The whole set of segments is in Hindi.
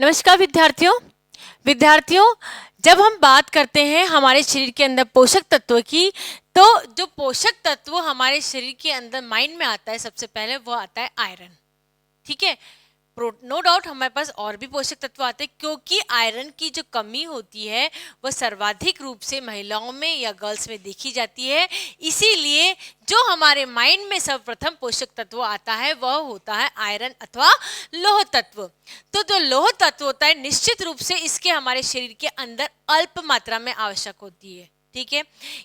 नमस्कार विद्यार्थियों। विद्यार्थियों, जब हम बात करते हैं हमारे शरीर के अंदर पोषक तत्व की, तो जो पोषक तत्व हमारे शरीर के अंदर माइंड में आता है, सबसे पहले वो आता है आयरन। ठीक है, नो डाउट हमारे पास और भी पोषक तत्व आते हैं, क्योंकि आयरन की जो कमी होती है वह सर्वाधिक रूप से महिलाओं में या गर्ल्स में देखी जाती है। इसीलिए जो हमारे माइंड में सर्वप्रथम पोषक तत्व आता है वह होता है आयरन अथवा लौह तत्व। तो जो लौह तत्व होता है, निश्चित रूप से इसके हमारे शरीर के अंदर अल्प मात्रा में आवश्यक होती है। ठीक है,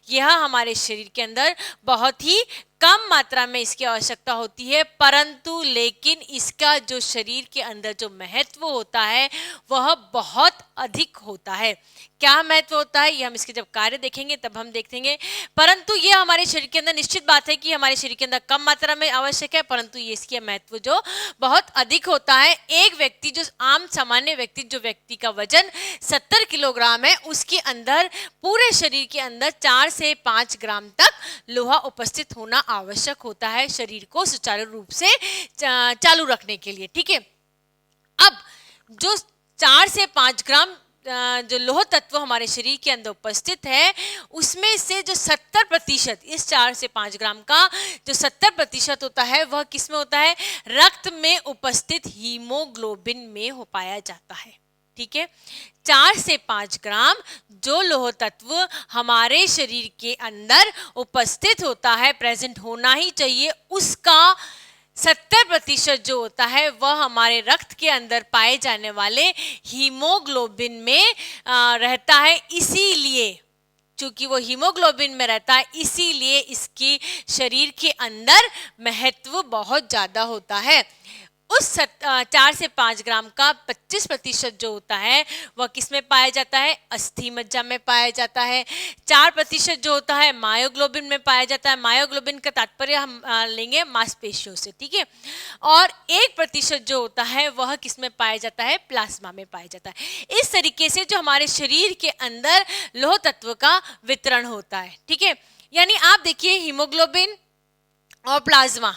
यह हमारे शरीर के अंदर बहुत ही कम मात्रा में इसकी आवश्यकता होती है, परंतु लेकिन इसका जो शरीर के अंदर जो महत्व होता है वह बहुत अधिक होता है। क्या महत्व होता है ये हम इसके जब कार्य देखेंगे तब हम देखेंगे, परंतु ये हमारे शरीर के अंदर निश्चित बात है कि हमारे शरीर के अंदर कम मात्रा में आवश्यक है, परंतु ये इसका महत्व जो बहुत अधिक होता है। एक व्यक्ति जो आम सामान्य व्यक्ति, जो व्यक्ति का वजन 70 किलोग्राम है, उसके अंदर पूरे शरीर के अंदर 4 से 5 ग्राम तक लोहा उपस्थित होना आवश्यक होता है शरीर को सुचारू रूप से चालू रखने के लिए। ठीक है, अब जो 4 से 5 ग्राम जो लोह तत्व हमारे शरीर के अंदर उपस्थित है, उसमें से जो 70%, इस 4 से 5 ग्राम का जो 70% होता है वह किसमें होता है? रक्त में उपस्थित हीमोग्लोबिन में हो पाया जाता है। ठीक है, 4 से 5 ग्राम जो लोह तत्व हमारे शरीर के अंदर उपस्थित होता है, प्रेजेंट होना ही चाहिए, उसका 70% जो होता है वह हमारे रक्त के अंदर पाए जाने वाले हीमोग्लोबिन में रहता है। इसीलिए चूंकि वो हीमोग्लोबिन में रहता है, इसीलिए इसकी शरीर के अंदर महत्व बहुत ज्यादा होता है। उस 4 से 5 ग्राम का 25% जो होता है वह किस में पाया जाता है? अस्थि मज्जा में पाया जाता है। 4% जो होता है मायोग्लोबिन में पाया जाता है। मायोग्लोबिन का तात्पर्य हम लेंगे मांसपेशियों से। ठीक है, और 1% जो होता है वह किस में पाया जाता है? प्लाज्मा में पाया जाता है। इस तरीके से जो हमारे शरीर के अंदर लोह तत्व का वितरण होता है। ठीक है, यानी आप देखिए हीमोग्लोबिन और प्लाज्मा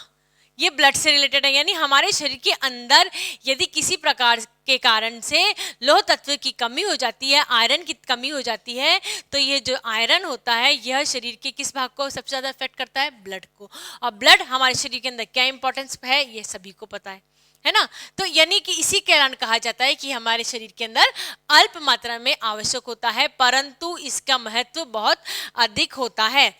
ये ब्लड से रिलेटेड है, यानी हमारे शरीर के अंदर यदि किसी प्रकार के कारण से लोह तत्व की कमी हो जाती है, आयरन की कमी हो जाती है, तो ये जो आयरन होता है यह शरीर के किस भाग को सबसे ज्यादा इफेक्ट करता है? ब्लड को। और ब्लड हमारे शरीर के अंदर क्या इंपॉर्टेंस है ये सभी को पता है ना। तो यानी कि इसी के कारण कहा जाता है कि हमारे शरीर के अंदर अल्प मात्रा में आवश्यक होता है, परंतु इसका महत्व बहुत अधिक होता है।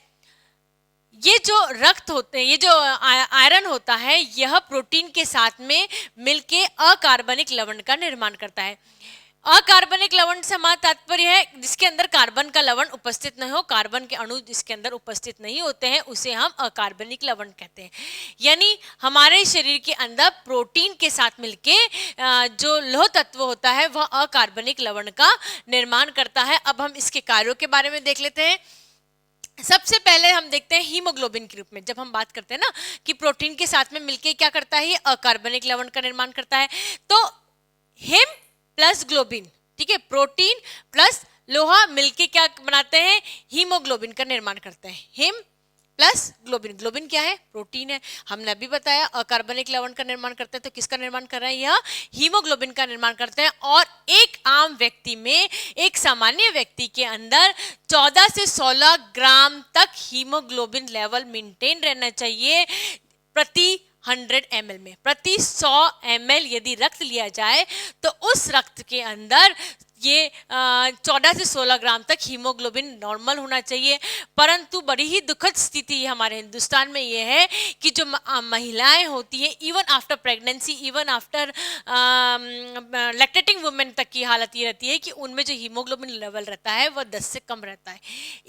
ये जो रक्त होते हैं, ये जो आयरन होता है, यह प्रोटीन के साथ में मिलके अकार्बनिक लवण का निर्माण करता है। अकार्बनिक लवण से हमारा तात्पर्य है जिसके अंदर कार्बन का लवण उपस्थित नहीं हो, कार्बन के अणु जिसके अंदर उपस्थित नहीं होते हैं, उसे हम अकार्बनिक लवण कहते हैं। यानी हमारे शरीर के अंदर प्रोटीन के साथ मिलके जो लोह तत्व होता है वह अकार्बनिक लवण का निर्माण करता है। अब हम इसके कार्यों के बारे में देख लेते हैं। सबसे पहले हम देखते हैं हीमोग्लोबिन के रूप में। जब हम बात करते हैं ना कि प्रोटीन के साथ में मिलके क्या करता है, ये अकार्बनिक लवण का निर्माण करता है। तो हिम प्लस ग्लोबिन, ठीक है, प्रोटीन प्लस लोहा मिलके क्या बनाते हैं? हीमोग्लोबिन का निर्माण करते हैं। हिम प्लस ग्लोबिन, ग्लोबिन क्या है? प्रोटीन है। हमने अभी बताया अकार्बनिक लवण का निर्माण करते हैं, तो किसका निर्माण कर रहे हैं? यह हीमोग्लोबिन का निर्माण करते हैं। और एक आम व्यक्ति में, एक सामान्य व्यक्ति के अंदर 14 से 16 ग्राम तक हीमोग्लोबिन लेवल मेंटेन रहना चाहिए प्रति 100 ml में। प्रति 100 ml यदि रक्त लिया जाए तो उस रक्त के अंदर ये 14 से 16 ग्राम तक हीमोग्लोबिन नॉर्मल होना चाहिए। परंतु बड़ी ही दुखद स्थिति हमारे हिंदुस्तान में ये है कि जो महिलाएं होती हैं, even after pregnancy, even after lactating women तक की हालत ये रहती है कि उनमें जो हीमोग्लोबिन लेवल रहता है वह 10 से कम रहता है।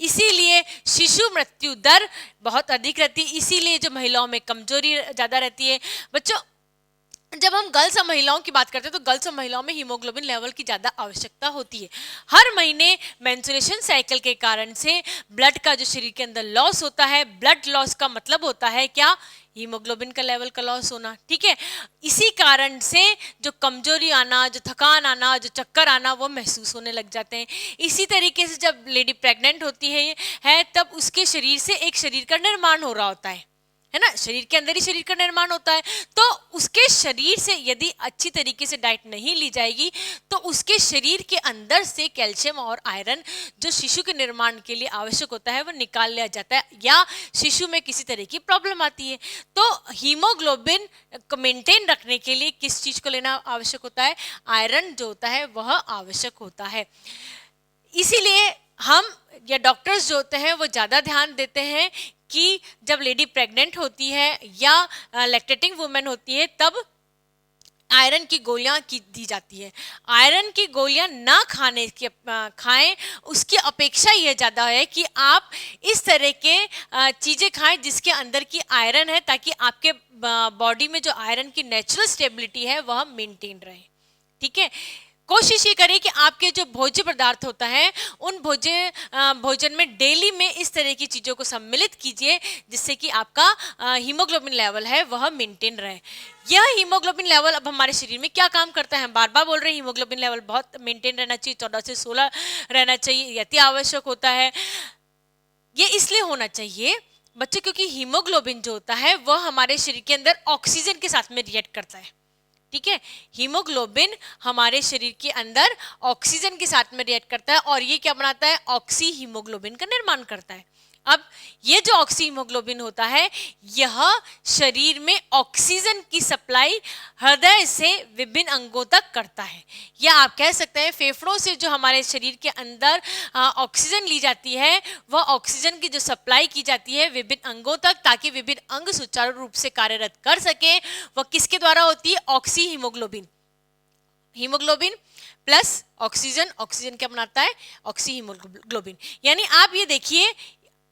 इसीलिए शिशु मृत्यु दर बहुत अधिक रहती है, इसीलिए जो महिलाओं में कमजोरी ज़्यादा रहती है। बच्चों, जब हम गर्ल्स और महिलाओं की बात करते हैं तो गर्ल्स और महिलाओं में हीमोग्लोबिन लेवल की ज़्यादा आवश्यकता होती है। हर महीने मेंस्ट्रुएशन साइकिल के कारण से ब्लड का जो शरीर के अंदर लॉस होता है, ब्लड लॉस का मतलब होता है क्या? हीमोग्लोबिन का लेवल का लॉस होना। ठीक है, इसी कारण से जो कमजोरी आना, जो थकान आना, जो चक्कर आना वो महसूस होने लग जाते हैं। इसी तरीके से जब लेडी प्रेग्नेंट होती है तब उसके शरीर से एक शरीर का निर्माण हो रहा होता है। है ना, शरीर के अंदर ही शरीर का निर्माण होता है। तो उसके शरीर से यदि अच्छी तरीके से डाइट नहीं ली जाएगी तो उसके शरीर के अंदर से कैल्शियम और आयरन जो शिशु के निर्माण के लिए आवश्यक होता है वो निकाल लिया जाता है, या शिशु में किसी तरह की प्रॉब्लम आती है। तो हीमोग्लोबिन को मेंटेन रखने के लिए किस चीज को लेना आवश्यक होता है? आयरन जो होता है वह आवश्यक होता है। इसीलिए हम या डॉक्टर्स जो होते हैं वो ज़्यादा ध्यान देते हैं कि जब लेडी प्रेग्नेंट होती है या लैक्टेटिंग वुमेन होती है तब आयरन की गोलियां की दी जाती है। आयरन की गोलियां ना खाएं, उसकी अपेक्षा यह ज़्यादा है कि आप इस तरह के चीज़ें खाएं जिसके अंदर की आयरन है, ताकि आपके बॉडी में जो आयरन की नेचुरल स्टेबिलिटी है वह मेंटेन रहे। ठीक है, कोशिश ये करें कि आपके जो भोज्य पदार्थ होता है उन भोजन में डेली में इस तरह की चीज़ों को सम्मिलित कीजिए जिससे कि आपका हीमोग्लोबिन लेवल है वह मेंटेन रहे। यह हीमोग्लोबिन लेवल अब हमारे शरीर में क्या काम करता है? हम बार बार बोल रहे हैं हीमोग्लोबिन लेवल बहुत मेंटेन रहना चाहिए, 14 से 16 रहना चाहिए, अति आवश्यक होता है। ये इसलिए होना चाहिए बच्चों क्योंकि हीमोग्लोबिन जो होता है वह हमारे शरीर के अंदर ऑक्सीजन के साथ में रिएक्ट करता है। ठीक है, हीमोग्लोबिन हमारे शरीर के अंदर ऑक्सीजन के साथ में रिएक्ट करता है और ये क्या बनाता है? ऑक्सी हीमोग्लोबिन का निर्माण करता है। अब ये जो ऑक्सी हीमोग्लोबिन होता है यह शरीर में ऑक्सीजन की सप्लाई हृदय से विभिन्न अंगों तक करता है, या आप कह सकते हैं फेफड़ों से जो हमारे शरीर के अंदर ऑक्सीजन ली जाती है वह ऑक्सीजन की जो सप्लाई की जाती है विभिन्न अंगों तक, ताकि विभिन्न अंग सुचारू रूप से कार्यरत कर सके, वह किसके द्वारा होती है? Oxy haemoglobin. Haemoglobin plus oxygen, oxygen क्या बनाता है? Oxy haemoglobin. यानी आप ये देखिए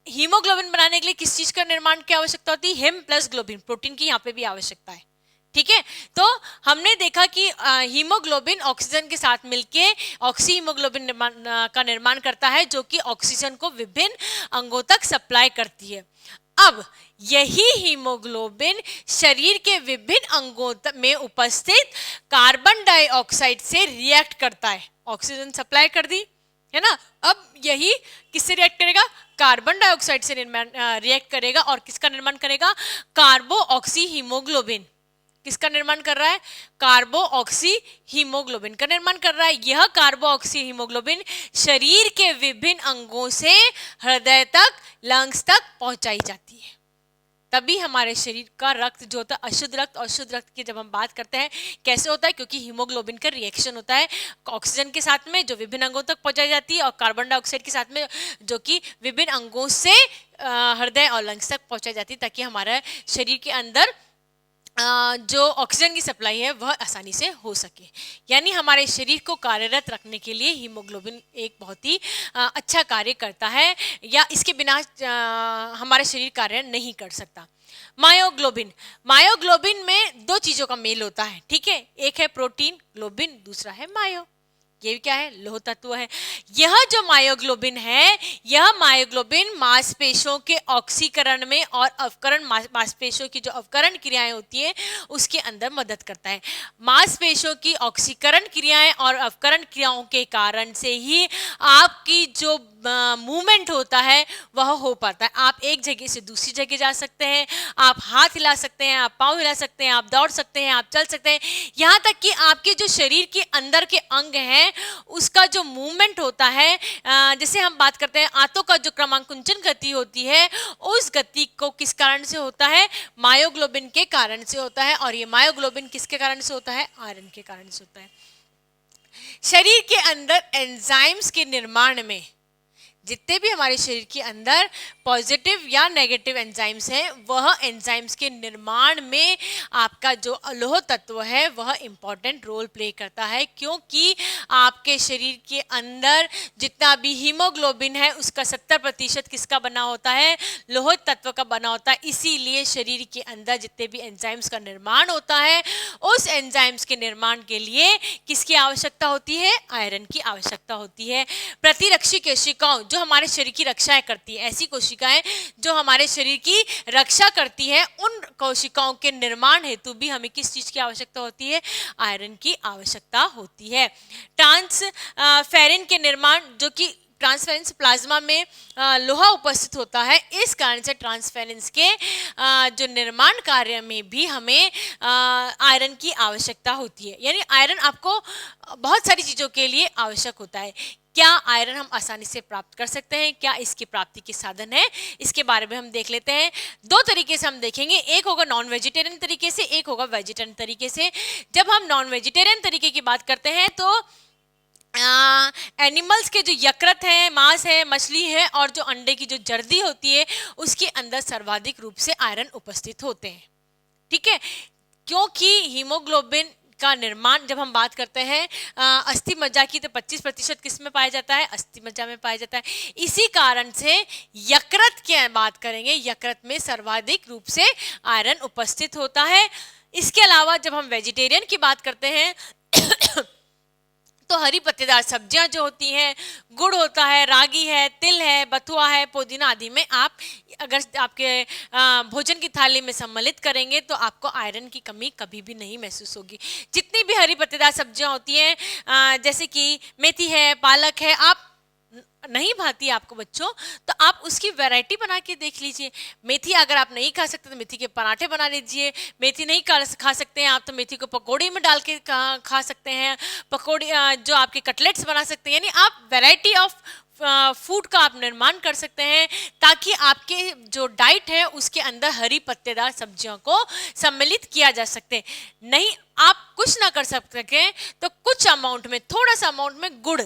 हीमोग्लोबिन बनाने के लिए किस चीज का निर्माण की आवश्यकता होती है? हिम प्लस ग्लोबिन, प्रोटीन की यहाँ पे भी आवश्यकता है। ठीक है, तो हमने देखा कि हीमोग्लोबिन ऑक्सीजन के साथ मिलके ऑक्सी हीमोग्लोबिन का निर्माण करता है जो कि ऑक्सीजन को विभिन्न अंगों तक सप्लाई करती है। अब यही हीमोग्लोबिन शरीर के विभिन्न अंगों में उपस्थित कार्बन डाइऑक्साइड से रिएक्ट करता है। ऑक्सीजन सप्लाई कर दी है ना, अब यही किससे रिएक्ट करेगा? कार्बन डाइऑक्साइड से रिएक्ट करेगा और किसका निर्माण करेगा? कार्बो ऑक्सी हीमोग्लोबिन। किसका निर्माण कर रहा है? कार्बो ऑक्सी हीमोग्लोबिन का निर्माण कर रहा है। यह कार्बो ऑक्सी हीमोग्लोबिन शरीर के विभिन्न अंगों से हृदय तक, लंग्स तक पहुंचाई जाती है। तभी हमारे शरीर का रक्त जो होता है अशुद्ध रक्त और शुद्ध रक्त की जब हम बात करते हैं कैसे होता है? क्योंकि हीमोग्लोबिन का रिएक्शन होता है ऑक्सीजन के साथ में जो विभिन्न अंगों तक पहुंचाई जाती है और कार्बन डाइऑक्साइड के साथ में जो कि विभिन्न अंगों से हृदय और लंग्स तक पहुंचाई जाती है, ताकि हमारे शरीर के अंदर जो ऑक्सीजन की सप्लाई है वह आसानी से हो सके। यानी हमारे शरीर को कार्यरत रखने के लिए हीमोग्लोबिन एक बहुत ही अच्छा कार्य करता है, या इसके बिना हमारा शरीर कार्य नहीं कर सकता। मायोग्लोबिन, मायोग्लोबिन में दो चीज़ों का मेल होता है। ठीक है, एक है प्रोटीन ग्लोबिन, दूसरा है मायो। ये क्या है? लोह तत्व है। यह जो मायोग्लोबिन है, यह मायोग्लोबिन मांसपेशियों के ऑक्सीकरण में और अवकरण, मांसपेशियों की जो अवकरण क्रियाएं होती है उसके अंदर मदद करता है। मांसपेशियों की ऑक्सीकरण क्रियाएं और अवकरण क्रियाओं के कारण से ही आपकी जो मूवमेंट होता है वह हो पाता है। आप एक जगह से दूसरी जगह जा सकते हैं, आप हाथ हिला सकते हैं, आप पाँव हिला सकते हैं, आप दौड़ सकते हैं, आप चल सकते हैं, यहाँ तक कि आपके जो शरीर के अंदर के अंग हैं उसका जो मूवमेंट होता है, जैसे हम बात करते हैं आंतों का जो क्रमांकुंचन गति होती है, उस गति को किस कारण से होता है? मायोग्लोबिन के कारण से होता है। और ये मायोग्लोबिन किसके कारण से होता है? आयरन के कारण से होता है। शरीर के अंदर एंजाइम्स के निर्माण में जितने भी हमारे शरीर के अंदर पॉजिटिव या नेगेटिव एंजाइम्स हैं, वह एंजाइम्स के निर्माण में आपका जो लोह तत्व है वह इम्पॉर्टेंट रोल प्ले करता है, क्योंकि आपके शरीर के अंदर जितना भी हीमोग्लोबिन है उसका 70% किसका बना होता है? लोह तत्व का बना होता है। इसीलिए शरीर के अंदर जितने भी एंजाइम्स का निर्माण होता है उस एंजाइम्स के निर्माण के लिए किसकी आवश्यकता होती है? आयरन की आवश्यकता होती है। प्रतिरक्षी कोशिकाओं जो हमारे शरीर की रक्षा करती है, ऐसी कोशिकाएं जो हमारे शरीर की रक्षा करती है, उन कोशिकाओं के निर्माण हेतु भी हमें किस चीज की आवश्यकता होती है? आयरन की आवश्यकता होती है। ट्रांसफेरिन के निर्माण जो कि ट्रांसफेरेंस प्लाज्मा में लोहा उपस्थित होता है, इस कारण से ट्रांसफेरेंस के जो निर्माण कार्य में भी हमें आयरन की आवश्यकता होती है। यानी आयरन आपको बहुत सारी चीज़ों के लिए आवश्यक होता है। क्या आयरन हम आसानी से प्राप्त कर सकते हैं? क्या इसकी प्राप्ति के साधन है? इसके बारे में हम देख लेते हैं। दो तरीके से हम देखेंगे, एक होगा नॉन वेजिटेरियन तरीके से, एक होगा वेजिटेरियन तरीके से। जब हम नॉन वेजिटेरियन तरीके की बात करते हैं तो एनिमल्स के जो यकृत है, मांस है, मछली है और जो अंडे की जो जर्दी होती है उसके अंदर सर्वाधिक रूप से आयरन उपस्थित होते हैं। ठीक है, क्योंकि हीमोग्लोबिन का निर्माण जब हम बात करते हैं अस्थि मज्जा की, तो 25% किस में पाया जाता है? अस्थि मज्जा में पाया जाता है। इसी कारण से यकृत की बात करेंगे, यकृत में सर्वाधिक रूप से आयरन उपस्थित होता है। इसके अलावा जब हम वेजिटेरियन की बात करते हैं तो हरी पत्तेदार सब्जियां जो होती हैं, गुड़ होता है, रागी है, तिल है, बथुआ है, पुदीना आदि में आप अगर आपके भोजन की थाली में सम्मिलित करेंगे तो आपको आयरन की कमी कभी भी नहीं महसूस होगी। जितनी भी हरी पत्तेदार सब्जियां होती हैं जैसे कि मेथी है, पालक है, आप नहीं भाती आपको बच्चों तो आप उसकी वैरायटी बना के देख लीजिए। मेथी अगर आप नहीं खा सकते तो मेथी के पराठे बना लीजिए। मेथी नहीं खा सकते हैं आप तो मेथी को पकौड़ी में डाल के खा सकते हैं। पकौड़ी जो आपके कटलेट्स बना सकते हैं। यानी आप वैरायटी ऑफ फूड का आप निर्माण कर सकते हैं ताकि आपके जो डाइट है उसके अंदर हरी पत्तेदार सब्जियों को सम्मिलित किया जा सके। नहीं आप कुछ ना कर सकें तो कुछ अमाउंट में, थोड़ा सा अमाउंट में गुड़,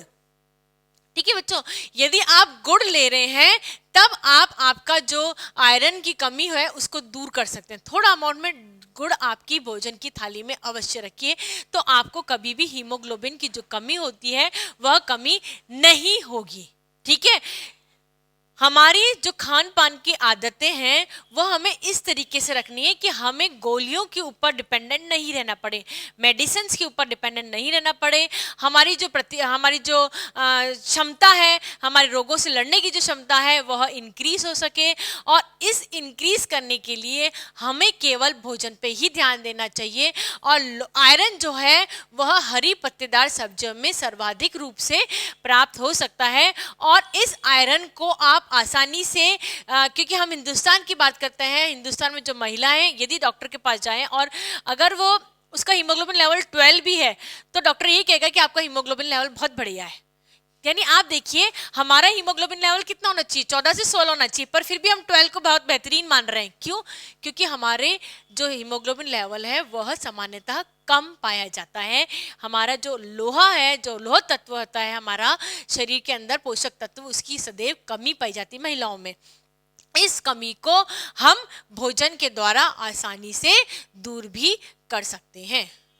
ठीक है बच्चों, यदि आप गुड़ ले रहे हैं तब आप आपका जो आयरन की कमी है उसको दूर कर सकते हैं। थोड़ा अमाउंट में गुड़ आपकी भोजन की थाली में अवश्य रखिए तो आपको कभी भी हीमोग्लोबिन की जो कमी होती है वह कमी नहीं होगी। ठीक है, हमारी जो खान पान की आदतें हैं वह हमें इस तरीके से रखनी है कि हमें गोलियों के ऊपर डिपेंडेंट नहीं रहना पड़े, मेडिसिन्स के ऊपर डिपेंडेंट नहीं रहना पड़े। हमारी जो क्षमता है, हमारे रोगों से लड़ने की जो क्षमता है वह इंक्रीज हो सके। और इस इंक्रीज करने के लिए हमें केवल भोजन पे ही ध्यान देना चाहिए। और आयरन जो है वह हरी पत्तेदार सब्जियों में सर्वाधिक रूप से प्राप्त हो सकता है। और इस आयरन को आप आसानी से क्योंकि हम हिंदुस्तान की बात करते हैं, हिंदुस्तान में जो महिलाएं यदि डॉक्टर के पास जाएं और अगर वो उसका हीमोग्लोबिन लेवल 12 भी है तो डॉक्टर ये कहेगा कि आपका हीमोग्लोबिन लेवल बहुत बढ़िया है। यानी आप देखिए हमारा हीमोग्लोबिन लेवल कितना होना चाहिए? 14 से 16 होना चाहिए, पर फिर भी हम 12 को बहुत बेहतरीन मान रहे हैं। क्यों? क्योंकि हमारे जो हीमोग्लोबिन लेवल है वह सामान्यतः कम पाया जाता है। हमारा जो लोहा है, जो लोह तत्व होता है हमारा शरीर के अंदर, पोषक तत्व, उसकी सदैव कमी पाई जाती है महिलाओं में। इस कमी को हम भोजन के द्वारा आसानी से दूर भी कर सकते हैं।